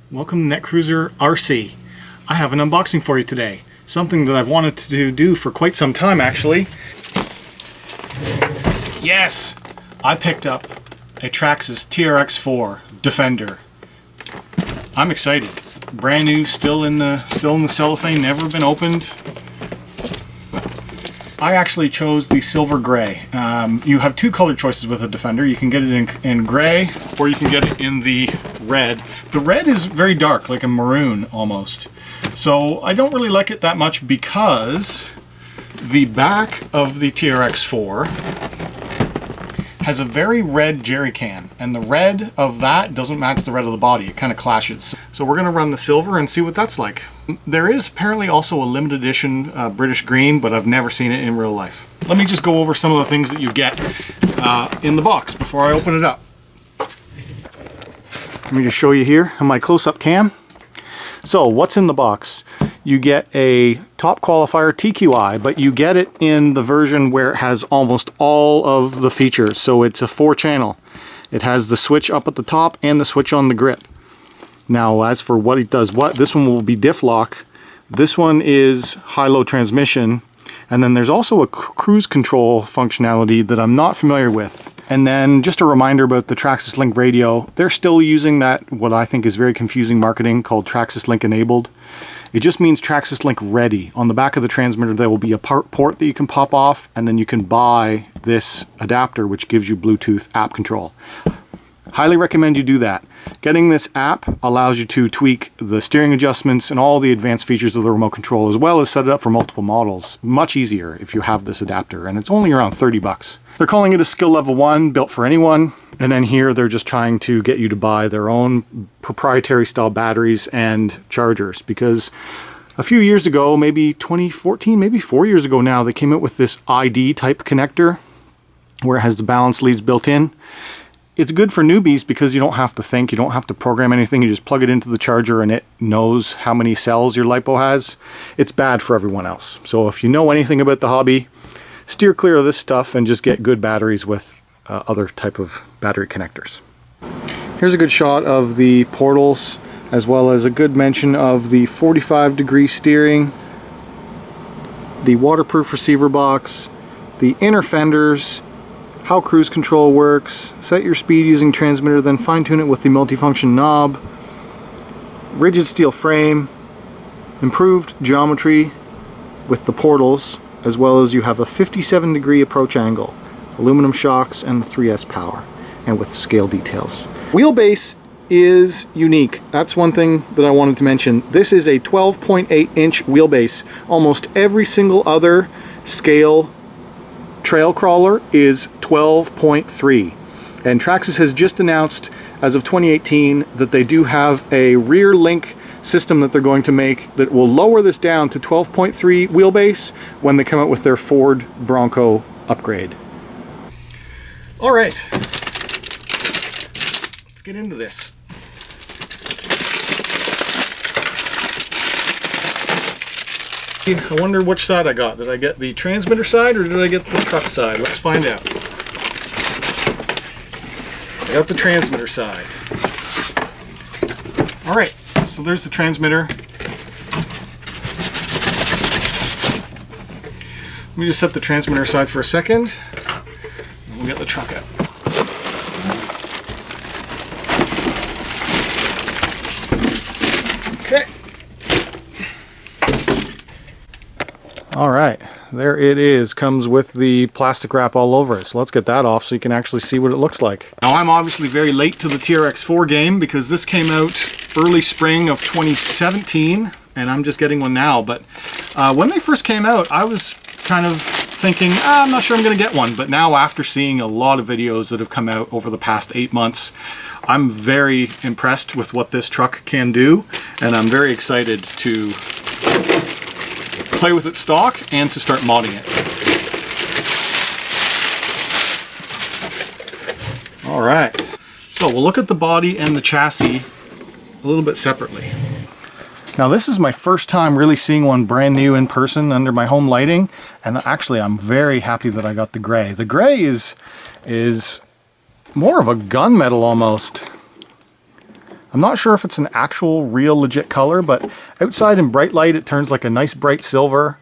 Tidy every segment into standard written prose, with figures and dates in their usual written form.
Welcome to Netcruzer RC. I have an unboxing for you today. Something that I've wanted to do for quite some time actually. Yes! I picked up a Traxxas TRX4 Defender. I'm excited. Brand new, still in the cellophane, never been opened. I actually chose the silver gray. You have two color choices with a Defender. You can get it in gray, or you can get it in the red. The red is very dark, like a maroon almost. So I don't really like it that much because the back of the TRX4 has a very red jerry can, and the red of that doesn't match the red of the body. It kind of clashes. So we're going to run the silver and see what that's like. There is apparently also a limited edition British green, but I've never seen it in real life. Let me just go over some of the things that you get in the box before I open it up. Let me just show you here on my close-up cam. So what's in the box? You get a top qualifier TQI, but you get it in the version where it has almost all of the features. So it's a 4-channel. It has the switch up at the top and the switch on the grip. Now as for what it does this one will be diff lock. This one is high-low transmission. And then there's also a cruise control functionality that I'm not familiar with. And then just a reminder about the Traxxas Link radio. They're still using that, what I think is very confusing marketing called Traxxas Link enabled. It just means Traxxas Link ready. On the back of the transmitter there will be a port that you can pop off, and then you can buy this adapter which gives you Bluetooth app control. Highly recommend you do that. Getting this app allows you to tweak the steering adjustments and all the advanced features of the remote control, as well as set it up for multiple models. Much easier if you have this adapter, and it's only around 30 bucks. They're calling it a skill level 1, built for anyone, and then here they're just trying to get you to buy their own proprietary style batteries and chargers, because a few years ago, maybe 2014, maybe 4 years ago now, they came out with this ID type connector where it has the balance leads built in. It's good for newbies because you don't have to think, you don't have to program anything, you just plug it into the charger and it knows how many cells your LiPo has. It's bad for everyone else. So if you know anything about the hobby, steer clear of this stuff and just get good batteries with other type of battery connectors. Here's a good shot of the portals, as well as a good mention of the 45-degree steering, the waterproof receiver box, the inner fenders, how cruise control works, set your speed using transmitter, then fine-tune it with the multifunction knob, rigid steel frame, improved geometry with the portals, as well as you have a 57-degree approach angle, aluminum shocks, and the 3S power, and with scale details. Wheelbase is unique. That's one thing that I wanted to mention. This is a 12.8-inch wheelbase. Almost every single other scale trail crawler is 12.3, and Traxxas has just announced as of 2018 that they do have a rear link system that they're going to make that will lower this down to 12.3 wheelbase when they come out with their Ford Bronco upgrade. All right, let's get into this. I wonder which side I got. Did I get the transmitter side or did I get the truck side? Let's find out. I got the transmitter side. Alright, so there's the transmitter. Let me just set the transmitter aside for a second. And we'll get the truck out. Okay. All right, there it is. Comes with the plastic wrap all over it. So let's get that off so you can actually see what it looks like. Now I'm obviously very late to the TRX4 game because this came out early spring of 2017 and I'm just getting one now. But when they first came out, I was kind of thinking, I'm not sure I'm gonna get one. But now after seeing a lot of videos that have come out over the past 8 months, I'm very impressed with what this truck can do. And I'm very excited to play with its stock and to start modding it. All right, so we'll look at the body and the chassis a little bit separately. Now this is my first time really seeing one brand new in person under my home lighting, and actually I'm very happy that I got the gray. The gray is more of a gunmetal almost. I'm not sure if it's an actual real legit color, but outside in bright light it turns like a nice bright silver,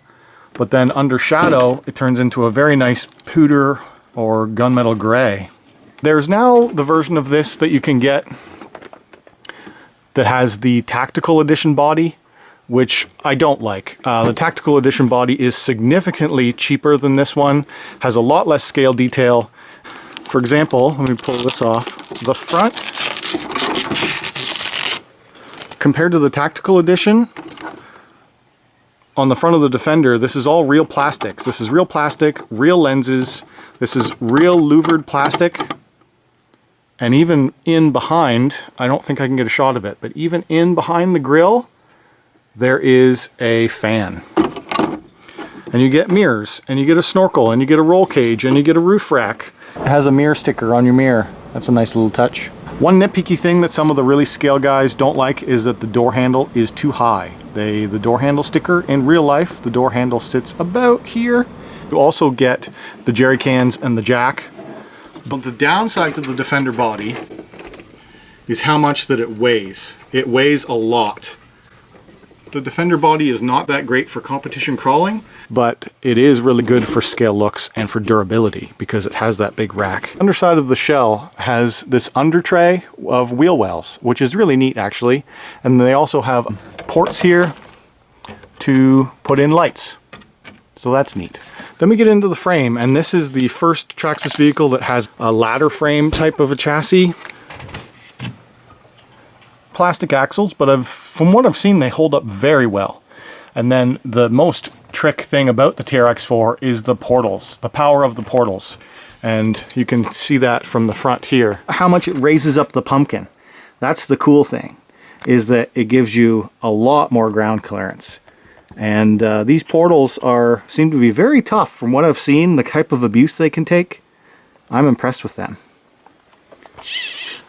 but then under shadow it turns into a very nice pewter or gunmetal gray. There's now the version of this that you can get that has the Tactical Edition body, which I don't like. The Tactical Edition body is significantly cheaper than this one, has a lot less scale detail. For example, let me pull this off. The front, compared to the Tactical Edition, on the front of the Defender, this is all real plastics. This is real plastic, real lenses. This is real louvered plastic. And even in behind, I don't think I can get a shot of it, but even in behind the grille, there is a fan. And you get mirrors, and you get a snorkel, and you get a roll cage, and you get a roof rack. It has a mirror sticker on your mirror. That's a nice little touch. One nitpicky thing that some of the really scale guys don't like is that the door handle is too high. The door handle sticker, in real life, the door handle sits about here. You also get the jerry cans and the jack. But the downside to the Defender body is how much that it weighs. It weighs a lot. The Defender body is not that great for competition crawling, but it is really good for scale looks and for durability because it has that big rack. Underside of the shell has this under tray of wheel wells, which is really neat actually. And they also have ports here to put in lights. So that's neat. Then we get into the frame, and this is the first Traxxas vehicle that has a ladder frame type of a chassis. Plastic axles, but from what I've seen, they hold up very well. And then the most trick thing about the TRX4 is the portals, the power of the portals. And you can see that from the front here. How much it raises up the pumpkin. That's the cool thing, is that it gives you a lot more ground clearance. And these portals seem to be very tough from what I've seen, the type of abuse they can take. I'm impressed with them.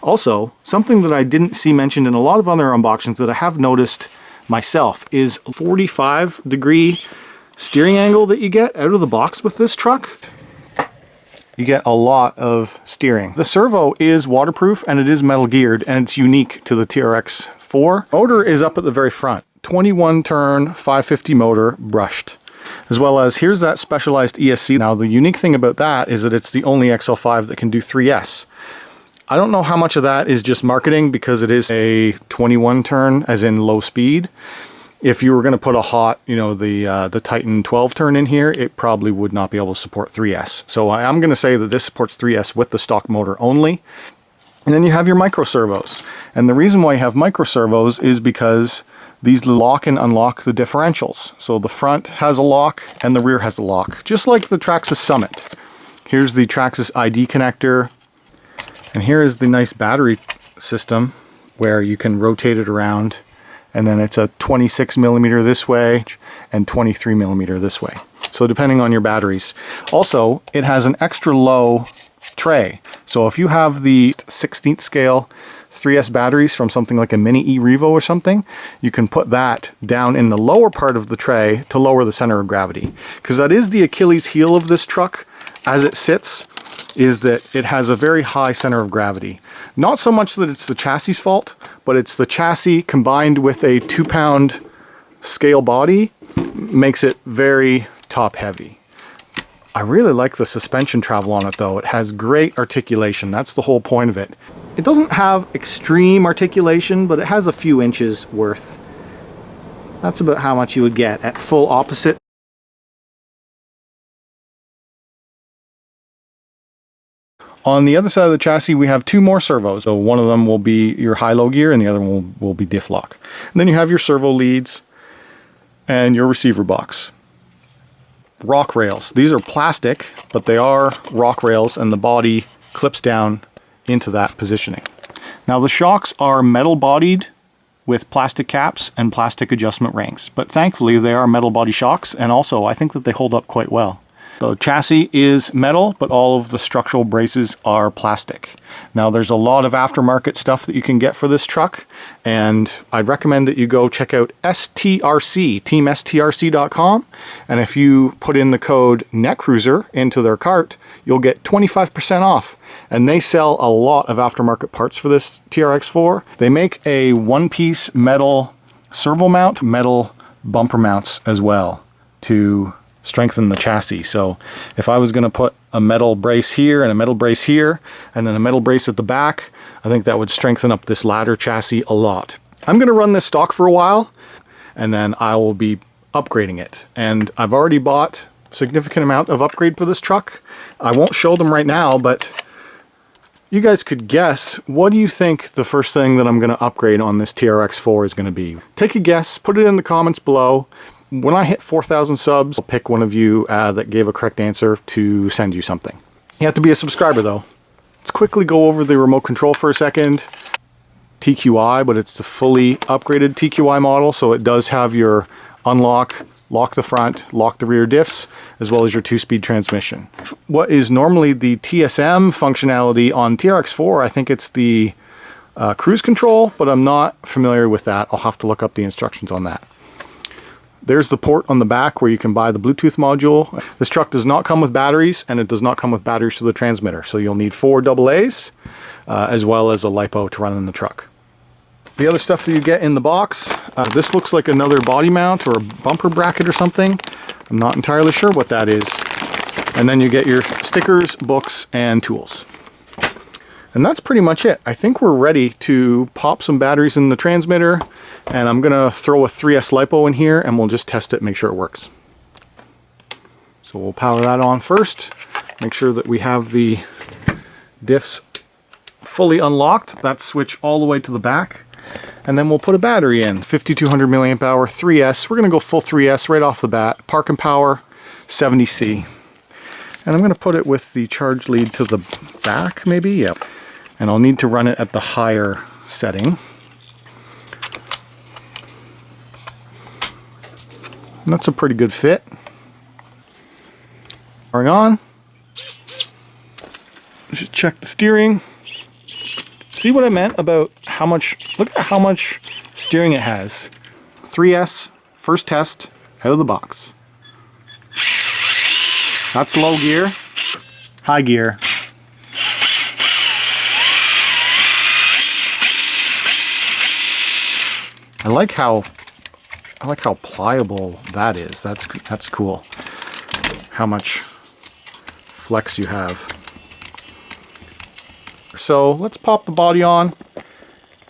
Also, something that I didn't see mentioned in a lot of other unboxings that I have noticed myself is a 45-degree steering angle that you get out of the box with this truck. You get a lot of steering. The servo is waterproof and it is metal geared, and it's unique to the TRX4. Motor is up at the very front. 21 turn 550 motor brushed, as well as here's that specialized ESC. Now the unique thing about that is that it's the only XL5 that can do 3S. I don't know how much of that is just marketing because it is a 21 turn as in low speed. If you were going to put a hot, the Titan 12 turn in here, it probably would not be able to support 3S. So I'm going to say that this supports 3S with the stock motor only. And then you have your micro servos. And the reason why you have micro servos is because these lock and unlock the differentials. So the front has a lock and the rear has a lock, just like the Traxxas Summit. Here's the Traxxas ID connector. And here is the nice battery system where you can rotate it around, and then it's a 26 millimeter this way and 23 millimeter this way. So depending on your batteries. Also, it has an extra low tray. So if you have the 16th scale 3S batteries from something like a Mini e-Revo or something, you can put that down in the lower part of the tray to lower the center of gravity. Because that is the Achilles heel of this truck as it sits, is that it has a very high center of gravity. Not so much that it's the chassis fault, but it's the chassis combined with a 2-pound scale body makes it very top heavy. I really like the suspension travel on it though. It has great articulation. That's the whole point of it. It doesn't have extreme articulation, but it has a few inches worth. That's about how much you would get at full opposite. On the other side of the chassis, we have two more servos. So one of them will be your high-low gear and the other one will be diff lock. And then you have your servo leads and your receiver box. Rock rails. These are plastic, but they are rock rails and the body clips down into that positioning. Now the shocks are metal bodied with plastic caps and plastic adjustment rings, but thankfully they are metal body shocks, and also I think that they hold up quite well. The chassis is metal, but all of the structural braces are plastic. Now there's a lot of aftermarket stuff that you can get for this truck, and I'd recommend that you go check out STRC, teamstrc.com, and if you put in the code Netcruzer into their cart, you'll get 25% off. And they sell a lot of aftermarket parts for this TRX4. They make a one-piece metal servo mount, metal bumper mounts as well to strengthen the chassis. So if I was going to put a metal brace here and a metal brace here and then a metal brace at the back, I think that would strengthen up this ladder chassis a lot. I'm going to run this stock for a while and then I will be upgrading it. And I've already bought a significant amount of upgrade for this truck. I won't show them right now, but you guys could guess, what do you think the first thing that I'm going to upgrade on this TRX4 is going to be? Take a guess, put it in the comments below. When I hit 4,000 subs, I'll pick one of you that gave a correct answer to send you something. You have to be a subscriber though. Let's quickly go over the remote control for a second. TQI, but it's the fully upgraded TQI model, so it does have your unlock, lock the front, lock the rear diffs, as well as your 2-speed transmission. What is normally the TSM functionality on TRX4, I think it's the cruise control, but I'm not familiar with that. I'll have to look up the instructions on that. There's the port on the back where you can buy the Bluetooth module. This truck does not come with batteries, and it does not come with batteries to the transmitter. So you'll need 4 AA's, as well as a LiPo to run in the truck. The other stuff that you get in the box, this looks like another body mount or a bumper bracket or something. I'm not entirely sure what that is. And then you get your stickers, books, and tools. And that's pretty much it. I think we're ready to pop some batteries in the transmitter, and I'm gonna throw a 3S LiPo in here and we'll just test it, make sure it works. So we'll power that on first, make sure that we have the diffs fully unlocked, that switch all the way to the back, and then we'll put a battery in, 5200 milliamp hour 3S. We're gonna go full 3S right off the bat, park and power 70C. And I'm gonna put it with the charge lead to the back maybe, yep. And I'll need to run it at the higher setting. And that's a pretty good fit. Powering on. Just check the steering. See what I meant about how much, look at how much steering it has. 3S, first test, out of the box. That's low gear, high gear. I like how pliable that is. That's cool. How much flex you have. So let's pop the body on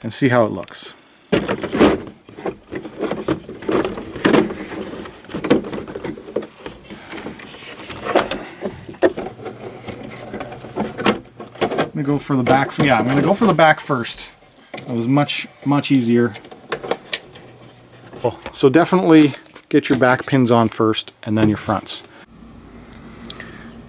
and see how it looks. I'm gonna go for the back. Yeah, I'm gonna go for the back first. It was much easier. So definitely get your back pins on first and then your fronts.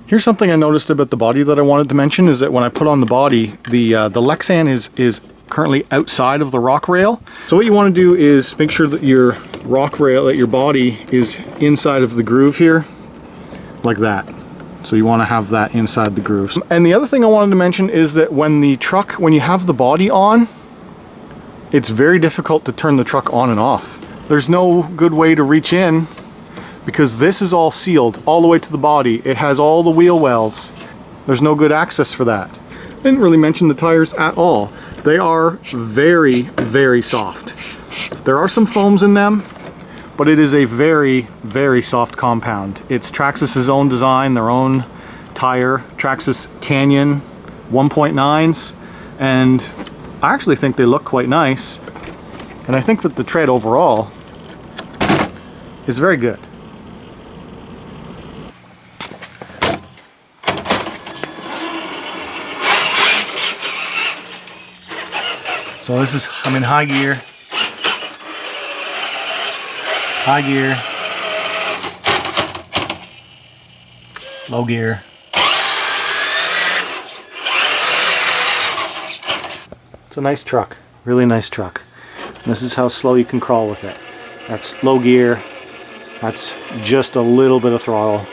Here's something I noticed about the body that I wanted to mention, is that when I put on the body, the Lexan is currently outside of the rock rail. So what you want to do is make sure that your rock rail, that your body is inside of the groove here, like that. So you want to have that inside the grooves. And the other thing I wanted to mention is that when you have the body on, it's very difficult to turn the truck on and off. There's no good way to reach in because this is all sealed all the way to the body. It has all the wheel wells. There's no good access for that. I didn't really mention the tires at all. They are very, very soft. There are some foams in them, but it is a very, very soft compound. It's Traxxas' own design, their own tire, Traxxas Canyon 1.9s, and I actually think they look quite nice. And I think that the tread overall is very good. So this is, I'm in high gear. High gear. Low gear. It's a nice truck, really nice truck. And this is how slow you can crawl with it. That's low gear. That's just a little bit of throttle.